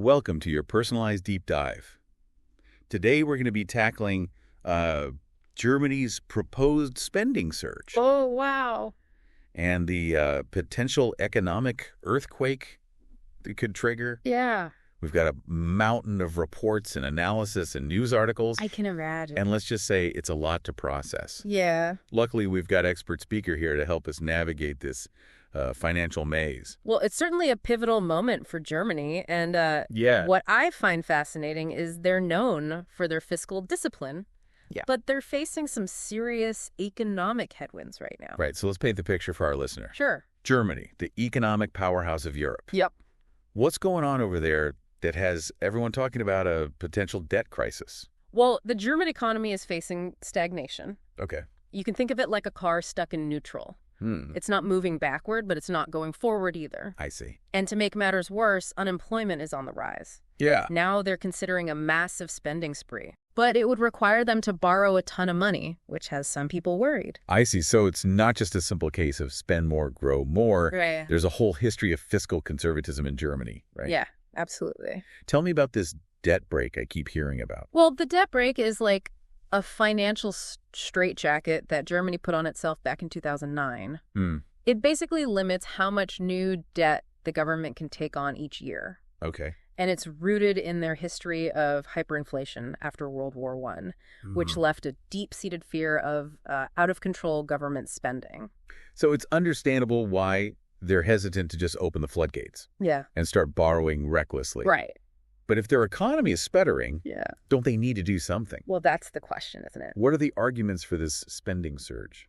Welcome to your personalized deep dive. Today we're going to be tackling Germany's proposed spending surge Oh, wow. and the potential economic earthquake that could trigger. Yeah, We've got a mountain of reports and analysis and news articles, I can imagine. and let's just say it's a lot to process. Yeah. Luckily, we've got expert speaker here to help us navigate this financial maze. Well, it's certainly a pivotal moment for Germany, and Yeah. what I find fascinating is they're known for their fiscal discipline. Yeah. But they're facing some serious economic headwinds right now. Right, so let's paint the picture for our listener. Sure. Germany, the economic powerhouse of Europe. Yep. What's going on over there that has everyone talking about a potential debt crisis? Well, the German economy is facing stagnation. Okay. You can think of it like a car stuck in neutral. It's not moving backward, but it's not going forward either. I see. And to make matters worse, unemployment is on the rise. Yeah. Now they're considering a massive spending spree. But it would require them to borrow a ton of money, which has some people worried. I see. So it's not just a simple case of spend more, grow more. Right. There's a whole history of fiscal conservatism in Germany, right? Yeah, absolutely. Tell me about this debt break I keep hearing about. Well, the debt break is like a financial straitjacket that Germany put on itself back in 2009. It basically limits how much new debt the government can take on each year. Okay. And it's rooted in their history of hyperinflation after World War I, which left a deep-seated fear of out-of-control government spending. So it's understandable why they're hesitant to just open the floodgates Yeah. and start borrowing recklessly. Right. But if their economy is sputtering, Yeah. don't they need to do something? Well, that's the question, isn't it? What are the arguments for this spending surge?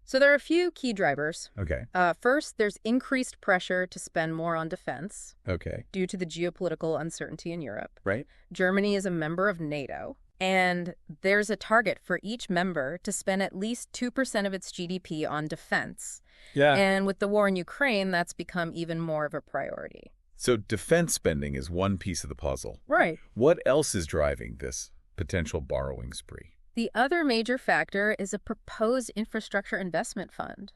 So there are a few key drivers. Okay. First, there's increased pressure to spend more on defense Okay. due to the geopolitical uncertainty in Europe. Right? Germany is a member of NATO, and there's a target for each member to spend at least 2% of its GDP on defense. Yeah. And with the war in Ukraine, that's become even more of a priority. So defense spending is one piece of the puzzle. Right. What else is driving this potential borrowing spree? The other major factor is a proposed infrastructure investment fund.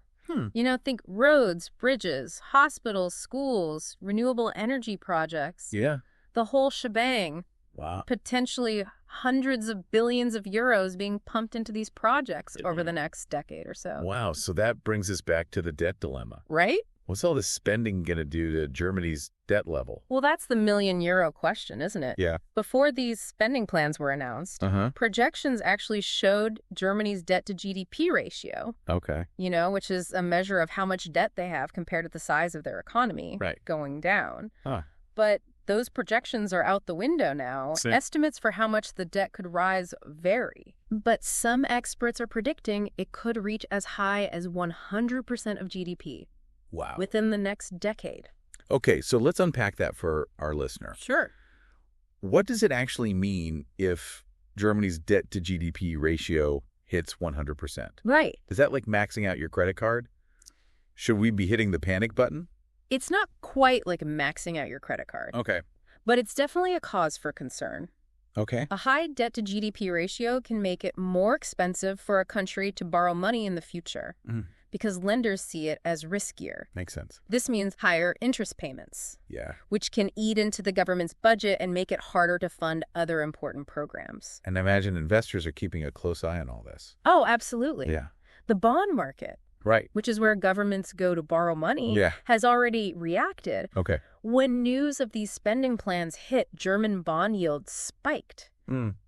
Think roads, bridges, hospitals, schools, renewable energy projects, Yeah. the whole shebang. Wow. Potentially hundreds of billions of euros being pumped into these projects over the next decade or so. Wow. So that brings us back to the debt dilemma. Right? What's all this spending going to do to Germany's debt level? Well, that's the million-euro question, isn't it? Yeah. Before these spending plans were announced, projections actually showed Germany's debt-to-GDP ratio, Okay. which is a measure of how much debt they have compared to the size of their economy, Right. going down. Huh. But those projections are out the window now. See. Estimates for how much the debt could rise vary. But some experts are predicting it could reach as high as 100% of GDP Wow. within the next decade. Okay, so let's unpack that for our listener. Sure. What does it actually mean if Germany's debt to GDP ratio hits 100%? Right. Is that like maxing out your credit card? Should we be hitting the panic button? It's not quite like maxing out your credit card, Okay. but it's definitely a cause for concern. Okay. A high debt-to-GDP ratio can make it more expensive for a country to borrow money in the future because lenders see it as riskier. Makes sense. This means higher interest payments, Yeah. which can eat into the government's budget and make it harder to fund other important programs. And I imagine investors are keeping a close eye on all this. Oh, absolutely. Yeah. The bond market, Right. which is where governments go to borrow money, Yeah. has already reacted. Okay. When news of these spending plans hit, German bond yields spiked.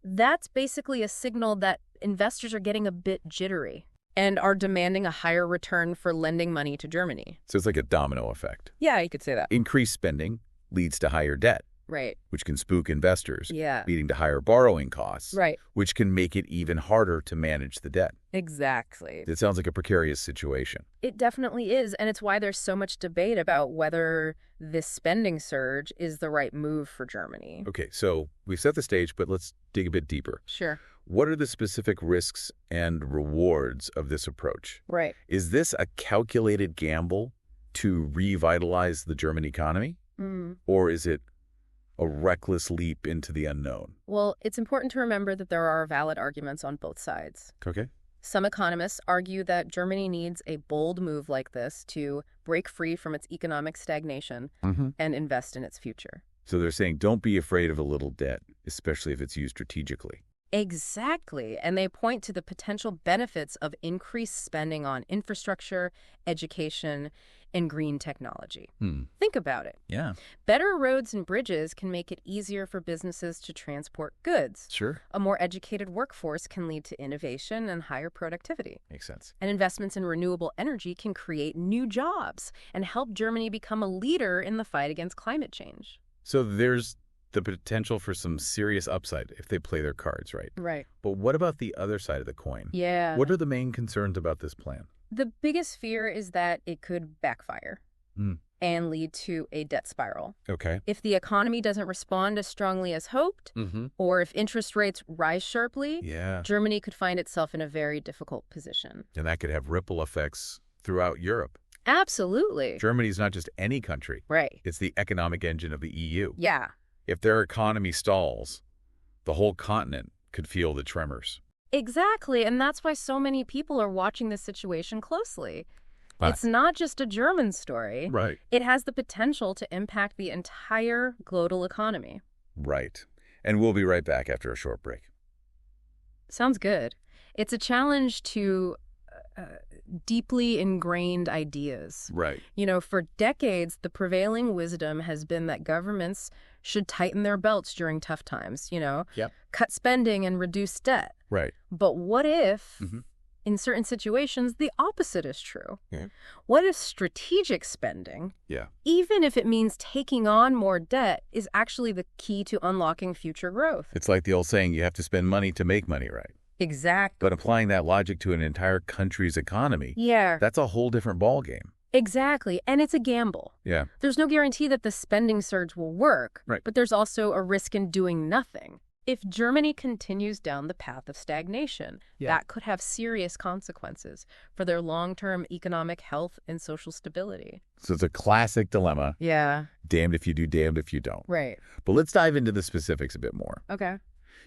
That's basically a signal that investors are getting a bit jittery and are demanding a higher return for lending money to Germany. So it's like a domino effect. Yeah, you could say that. Increased spending leads to higher debt, Right. which can spook investors, Yeah. leading to higher borrowing costs, Right. which can make it even harder to manage the debt. Exactly. It sounds like a precarious situation. It definitely is, and it's why there's so much debate about whether this spending surge is the right move for Germany. Okay, so we've set the stage, but let's dig a bit deeper. Sure. What are the specific risks and rewards of this approach? Right. Is this a calculated gamble to revitalize the German economy? Or is it a reckless leap into the unknown? Well, it's important to remember that there are valid arguments on both sides. Okay. Some economists argue that Germany needs a bold move like this to break free from its economic stagnation and invest in its future. So they're saying don't be afraid of a little debt, especially if it's used strategically. Exactly. And they point to the potential benefits of increased spending on infrastructure, education, and green technology. Think about it. Yeah. Better roads and bridges can make it easier for businesses to transport goods. Sure. A more educated workforce can lead to innovation and higher productivity. Makes sense. And investments in renewable energy can create new jobs and help Germany become a leader in the fight against climate change. So there's the potential for some serious upside if they play their cards right. Right. But what about the other side of the coin? Yeah. What are the main concerns about this plan? The biggest fear is that it could backfire and lead to a debt spiral. Okay. If the economy doesn't respond as strongly as hoped, or if interest rates rise sharply, Germany could find itself in a very difficult position. And that could have ripple effects throughout Europe. Absolutely. Germany's not just any country. Right. It's the economic engine of the EU. Yeah. If their economy stalls, the whole continent could feel the tremors. Exactly, and that's why so many people are watching this situation closely. Right. It's not just a German story. Right. It has the potential to impact the entire global economy. Right. And we'll be right back after a short break. Sounds good. It's a challenge to deeply ingrained ideas. Right. You know, for decades, the prevailing wisdom has been that governments should tighten their belts during tough times, cut spending and reduce debt. Right. But what if, in certain situations, the opposite is true? Yeah. What if strategic spending, even if it means taking on more debt, is actually the key to unlocking future growth? It's like the old saying, you have to spend money to make money, right? Exactly. But applying that logic to an entire country's economy, Yeah. that's a whole different ballgame. Exactly. And it's a gamble. Yeah. There's no guarantee that the spending surge will work, Right. but there's also a risk in doing nothing. If Germany continues down the path of stagnation, that could have serious consequences for their long-term economic health and social stability. So it's a classic dilemma. Yeah. Damned if you do, damned if you don't. Right. But let's dive into the specifics a bit more. Okay.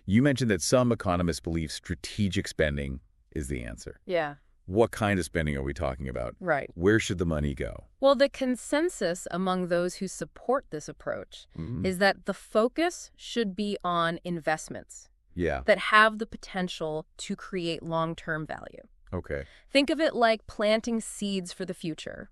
You mentioned that some economists believe strategic spending is the answer. Yeah. What kind of spending are we talking about? Right. Where should the money go? Well, the consensus among those who support this approach is that the focus should be on investments that have the potential to create long-term value. Okay. Think of it like planting seeds for the future.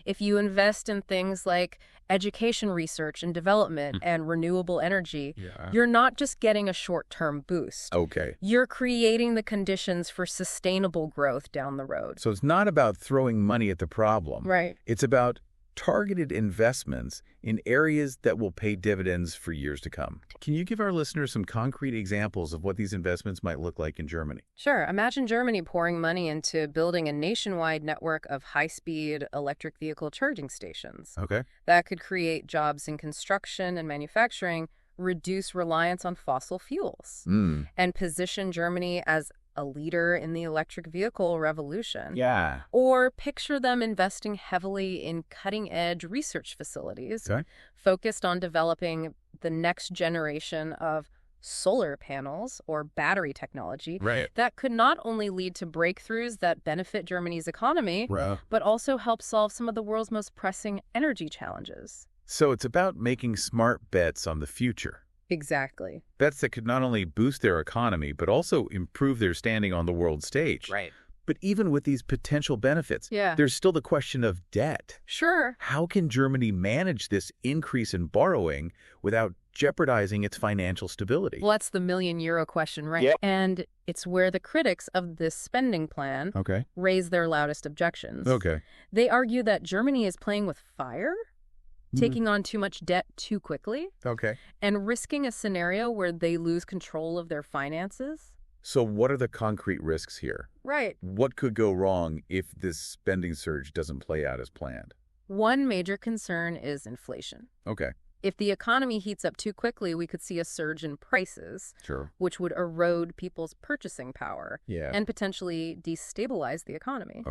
If you invest in things like education research and development and renewable energy, you're not just getting a short-term boost. Okay. You're creating the conditions for sustainable growth down the road. So it's not about throwing money at the problem. Right. It's about targeted investments in areas that will pay dividends for years to come. Can you give our listeners some concrete examples of what these investments might look like in Germany? Sure. Imagine Germany pouring money into building a nationwide network of high-speed electric vehicle charging stations. Okay. That could create jobs in construction and manufacturing, reduce reliance on fossil fuels, and position Germany as a leader in the electric vehicle revolution. Yeah. Or picture them investing heavily in cutting-edge research facilities focused on developing the next generation of solar panels or battery technology that could not only lead to breakthroughs that benefit Germany's economy, but also help solve some of the world's most pressing energy challenges. So it's about making smart bets on the future. Exactly. Bets that could not only boost their economy, but also improve their standing on the world stage. Right. But even with these potential benefits, there's still the question of debt. Sure. How can Germany manage this increase in borrowing without jeopardizing its financial stability? Well, that's the million-euro question, right? Yep. And it's where the critics of this spending plan raise their loudest objections. They argue that Germany is playing with fire, taking on too much debt too quickly, and risking a scenario where they lose control of their finances. So what are the concrete risks here? Right. What could go wrong if this spending surge doesn't play out as planned? One major concern is inflation. If the economy heats up too quickly, we could see a surge in prices, which would erode people's purchasing power and potentially destabilize the economy.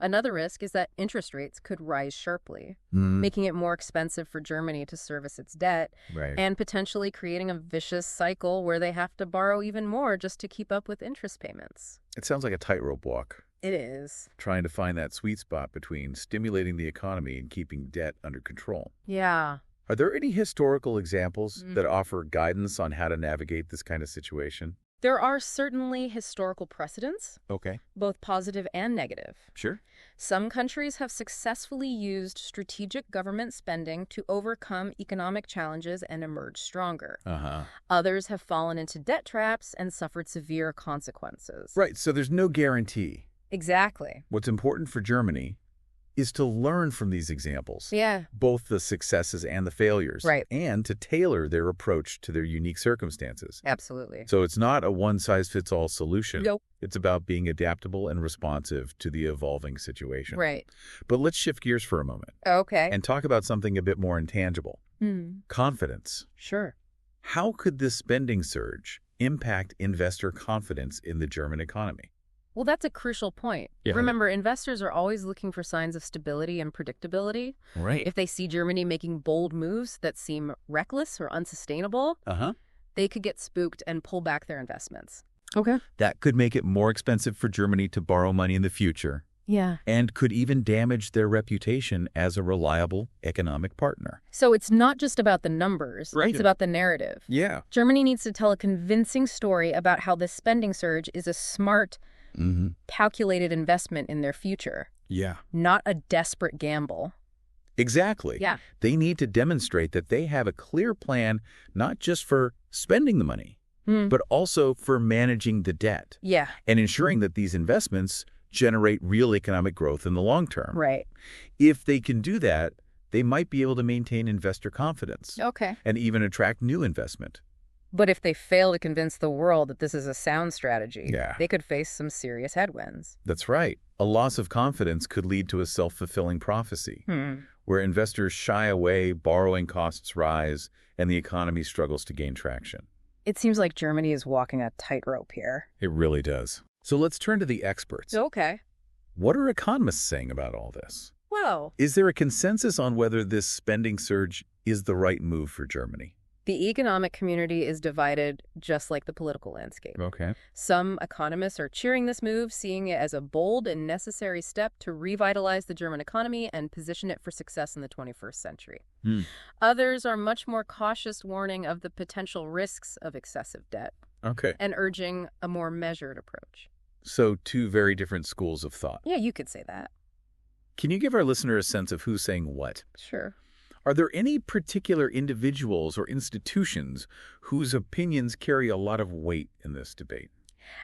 Another risk is that interest rates could rise sharply, making it more expensive for Germany to service its debt and potentially creating a vicious cycle where they have to borrow even more just to keep up with interest payments. It sounds like a tightrope walk. It is. Trying to find that sweet spot between stimulating the economy and keeping debt under control. Yeah. Are there any historical examples Mm. that offer guidance on how to navigate this kind of situation? There are certainly historical precedents, Okay. both positive and negative. Sure. Some countries have successfully used strategic government spending to overcome economic challenges and emerge stronger. Uh-huh. Others have fallen into debt traps and suffered severe consequences. Right, so there's no guarantee. Exactly. What's important for Germany is to learn from these examples, Yeah. both the successes and the failures, Right. and to tailor their approach to their unique circumstances. Absolutely. So it's not a one-size-fits-all solution. Nope. It's about being adaptable and responsive to the evolving situation. Right. But let's shift gears for a moment Okay. and talk about something a bit more intangible. Confidence. Sure. How could this spending surge impact investor confidence in the German economy? Well, that's a crucial point. Yeah. Remember, investors are always looking for signs of stability and predictability. Right. If they see Germany making bold moves that seem reckless or unsustainable, they could get spooked and pull back their investments. Okay. That could make it more expensive for Germany to borrow money in the future, Yeah. and could even damage their reputation as a reliable economic partner. So it's not just about the numbers. Right. It's about the narrative. Yeah. Germany needs to tell a convincing story about how this spending surge is a smart, calculated investment in their future, Yeah. not a desperate gamble. Exactly. Yeah. They need to demonstrate that they have a clear plan, not just for spending the money, but also for managing the debt Yeah. and ensuring that these investments generate real economic growth in the long term. Right. If they can do that, they might be able to maintain investor confidence Okay. and even attract new investment. But if they fail to convince the world that this is a sound strategy, Yeah. they could face some serious headwinds. That's right. A loss of confidence could lead to a self-fulfilling prophecy, where investors shy away, borrowing costs rise, and the economy struggles to gain traction. It seems like Germany is walking a tightrope here. It really does. So let's turn to the experts. Okay. What are economists saying about all this? Well, Is there a consensus on whether this spending surge is the right move for Germany? the economic community is divided just like the political landscape. Okay. Some economists are cheering this move, seeing it as a bold and necessary step to revitalize the German economy and position it for success in the 21st century. Others are much more cautious, warning of the potential risks of excessive debt Okay. and urging a more measured approach. So two very different schools of thought. Yeah, you could say that. Can you give our listener a sense of who's saying what? Sure. Are there any particular individuals or institutions whose opinions carry a lot of weight in this debate?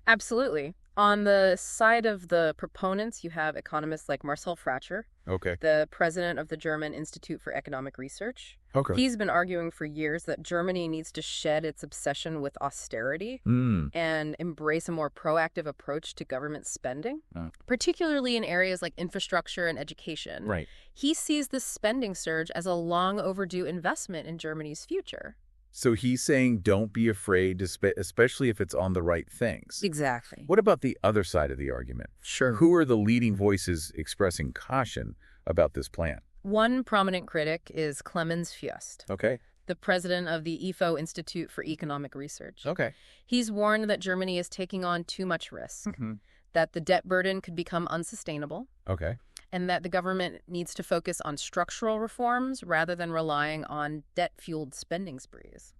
Absolutely. On the side of the proponents, you have economists like Marcel Fratscher, Okay. the president of the German Institute for Economic Research. Okay. He's been arguing for years that Germany needs to shed its obsession with austerity and embrace a more proactive approach to government spending, particularly in areas like infrastructure and education. Right. He sees this spending surge as a long overdue investment in Germany's future. So he's saying don't be afraid, especially if it's on the right things. Exactly. What about the other side of the argument? Sure. Who are the leading voices expressing caution about this plan? One prominent critic is Clemens Fust, Okay. the president of the IFO Institute for Economic Research. Okay. He's warned that Germany is taking on too much risk, that the debt burden could become unsustainable, Okay. and that the government needs to focus on structural reforms rather than relying on debt-fueled spending sprees.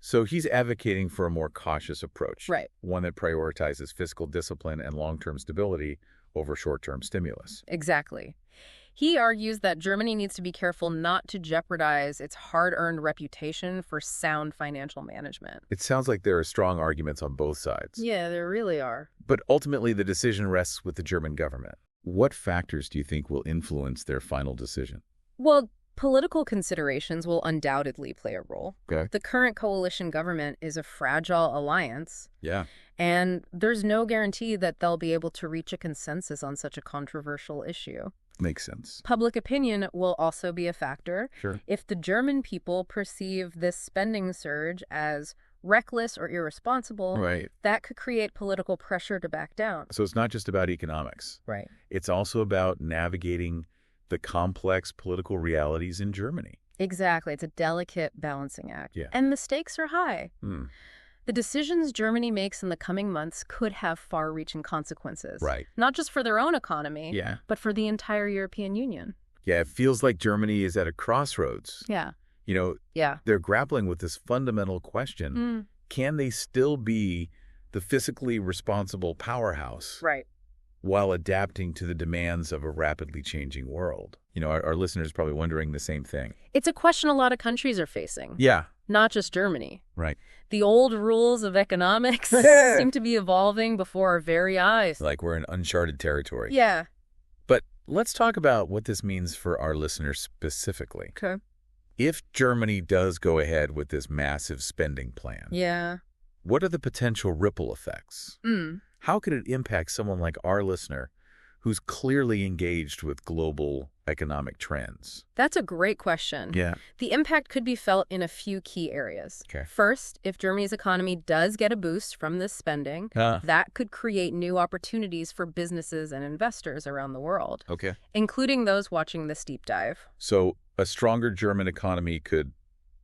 So he's advocating for a more cautious approach. Right. One that prioritizes fiscal discipline and long-term stability over short-term stimulus. Exactly. He argues that Germany needs to be careful not to jeopardize its hard-earned reputation for sound financial management. It sounds like there are strong arguments on both sides. Yeah, there really are. But ultimately, the decision rests with the German government. What factors do you think will influence their final decision? Well, political considerations will undoubtedly play a role. Okay. The current coalition government is a fragile alliance, Yeah. and there's no guarantee that they'll be able to reach a consensus on such a controversial issue. Makes sense. Public opinion will also be a factor. Sure. If the German people perceive this spending surge as reckless or irresponsible, Right. that could create political pressure to back down. So it's not just about economics. Right. It's also about navigating the complex political realities in Germany. Exactly. It's a delicate balancing act. Yeah. And the stakes are high. Hmm. The decisions Germany makes in the coming months could have far-reaching consequences. Right. Not just for their own economy, Yeah. but for the entire European Union. Yeah, it feels like Germany is at a crossroads. Yeah. Yeah. They're grappling with this fundamental question. Can they still be the fiscally responsible powerhouse Right. while adapting to the demands of a rapidly changing world? Our listeners are probably wondering the same thing. It's a question a lot of countries are facing. Yeah. Not just Germany. Right. The old rules of economics seem to be evolving before our very eyes. Like we're in uncharted territory. Yeah. But let's talk about what this means for our listeners specifically. Okay. If Germany does go ahead with this massive spending plan, Yeah. what are the potential ripple effects? How could it impact someone like our listener who's clearly engaged with global economic trends? That's a great question. Yeah. The impact could be felt in a few key areas. Okay. First, if Germany's economy does get a boost from this spending, that could create new opportunities for businesses and investors around the world, Okay. including those watching this deep dive. So a stronger German economy could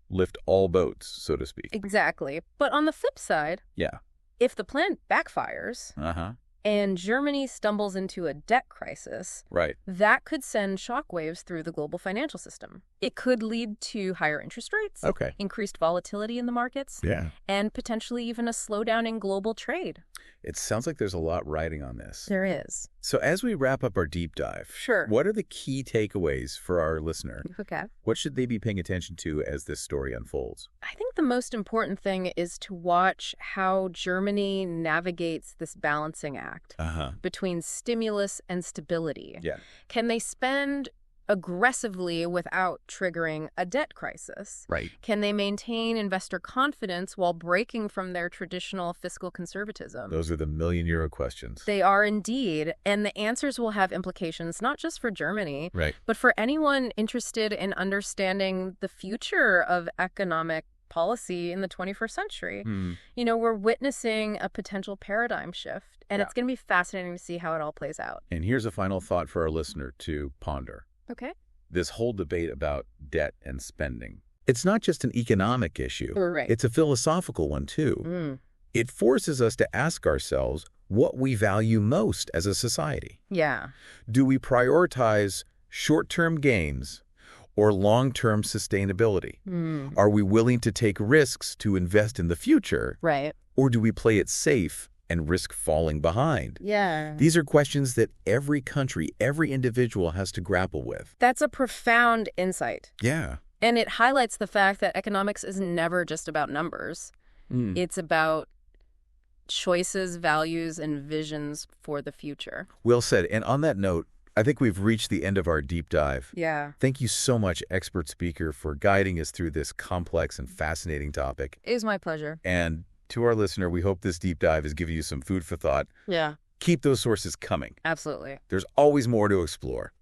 lift all boats, so to speak. Exactly. But on the flip side, Yeah. if the plan backfires and Germany stumbles into a debt crisis, Right. that could send shockwaves through the global financial system. It could lead to higher interest rates, Okay. increased volatility in the markets, Yeah. and potentially even a slowdown in global trade. It sounds like there's a lot riding on this. There is. So as we wrap up our deep dive, Sure. what are the key takeaways for our listener? Okay. What should they be paying attention to as this story unfolds? I think the most important thing is to watch how Germany navigates this balancing act between stimulus and stability. Yeah. Can they spend aggressively without triggering a debt crisis? Right. Can they maintain investor confidence while breaking from their traditional fiscal conservatism? Those are the million-euro questions. They are indeed, and the answers will have implications not just for Germany, Right. but for anyone interested in understanding the future of economic policy in the 21st century. We're witnessing a potential paradigm shift, and it's going to be fascinating to see how it all plays out. And here's a final thought for our listener to ponder. Okay. This whole debate about debt and spending. It's not just an economic issue. Right. It's a philosophical one, too. It forces us to ask ourselves what we value most as a society. Yeah. Do we prioritize short-term gains or long-term sustainability? Are we willing to take risks to invest in the future? Right. Or do we play it safe and risk falling behind? Yeah. These are questions that every country, every individual has to grapple with. That's a profound insight. Yeah. And it highlights the fact that economics is never just about numbers. It's about choices, values, and visions for the future. Well said. And on that note, I think we've reached the end of our deep dive. Yeah. Thank you so much, expert speaker, for guiding us through this complex and fascinating topic. It was my pleasure. And to our listener, we hope this deep dive has given you some food for thought. Yeah. Keep those sources coming. Absolutely. There's always more to explore.